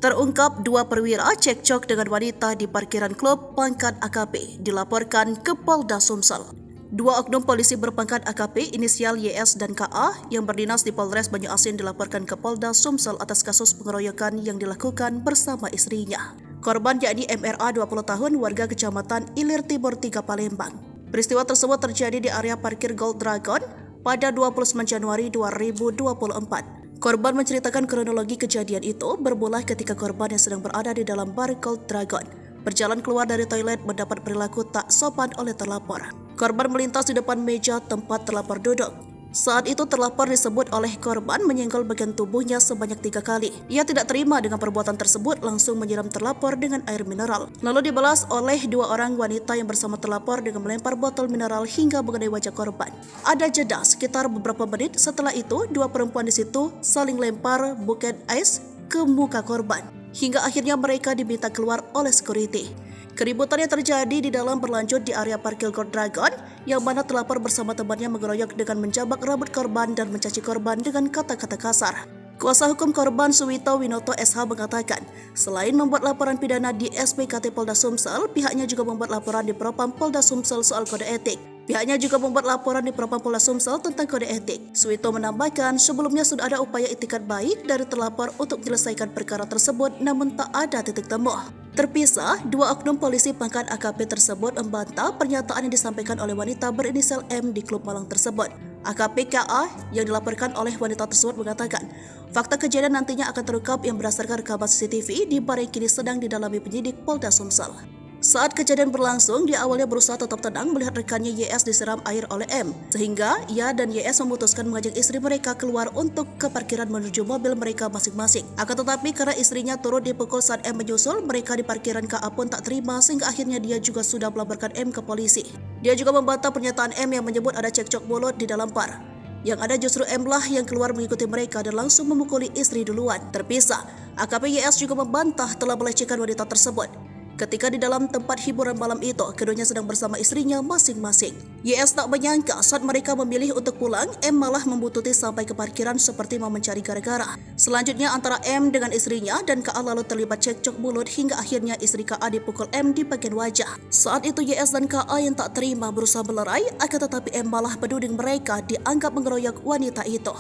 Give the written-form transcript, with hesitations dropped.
Terungkap dua perwira cekcok dengan wanita di parkiran klub pangkat AKP dilaporkan ke Polda Sumsel. Dua oknum polisi berpangkat AKP inisial YS dan KA yang berdinas di Polres Banyu-Asin dilaporkan ke Polda Sumsel atas kasus pengeroyokan yang dilakukan bersama istrinya. Korban yakni MRA 20 tahun warga Kecamatan Ilir Timur 3 Palembang. Peristiwa tersebut terjadi di area parkir Gold Dragon pada 29 Januari 2024. Korban menceritakan kronologi kejadian itu bermula ketika korban yang sedang berada di dalam bar Gold Dragon berjalan keluar dari toilet mendapat perilaku tak sopan oleh terlapor. Korban melintas di depan meja tempat terlapor duduk. Saat itu terlapor disebut oleh korban menyenggol bagian tubuhnya sebanyak 3 kali. Ia tidak terima dengan perbuatan tersebut langsung menyiram terlapor dengan air mineral. Lalu dibalas oleh dua orang wanita yang bersama terlapor dengan melempar botol mineral hingga mengenai wajah korban. Ada jeda sekitar beberapa menit setelah itu dua perempuan di situ saling lempar buket ais ke muka korban. Hingga akhirnya mereka diminta keluar oleh security. Keributan yang terjadi di dalam berlanjut di area parkir Gold Dragon yang mana terlapor bersama temannya mengeroyok dengan menjabak rambut korban dan mencaci korban dengan kata-kata kasar. Kuasa hukum korban Suwito Winoto SH mengatakan, selain membuat laporan pidana di SPKT Polda Sumsel, pihaknya juga membuat laporan di Propam Polda Sumsel soal kode etik. Pihaknya juga membuat laporan di Propam Polda Sumsel tentang kode etik. Suwito menambahkan, sebelumnya sudah ada upaya itikat baik dari terlapor untuk menyelesaikan perkara tersebut namun tak ada titik temu. Terpisah, dua oknum polisi pangkat AKP tersebut membantah pernyataan yang disampaikan oleh wanita berinisial M di klub malang tersebut. AKP KA yang dilaporkan oleh wanita tersebut mengatakan, fakta kejadian nantinya akan terungkap yang berdasarkan rekaman CCTV di bar yang kini sedang didalami penyidik Polda Sumsel. Saat kejadian berlangsung, dia awalnya berusaha tetap tenang melihat rekannya YS disiram air oleh M. Sehingga ia dan YS memutuskan mengajak istri mereka keluar untuk ke parkiran menuju mobil mereka masing-masing. Akan tetapi karena istrinya turut dipukul saat M menyusul, mereka di parkiran KA pun tak terima sehingga akhirnya dia juga sudah melaporkan M ke polisi. Dia juga membantah pernyataan M yang menyebut ada cekcok mulut di dalam bar. Yang ada justru M lah yang keluar mengikuti mereka dan langsung memukuli istri duluan. Terpisah, AKP YS juga membantah telah melecehkan wanita tersebut. Ketika di dalam tempat hiburan malam itu, keduanya sedang bersama istrinya masing-masing. YS tak menyangka saat mereka memilih untuk pulang, M malah membuntuti sampai ke parkiran seperti mau mencari gara-gara. Selanjutnya antara M dengan istrinya dan KA lalu terlibat cekcok mulut hingga akhirnya istri KA dipukul M di bagian wajah. Saat itu YS dan KA yang tak terima berusaha melerai, akan tetapi M malah menuding mereka dianggap mengeroyok wanita itu.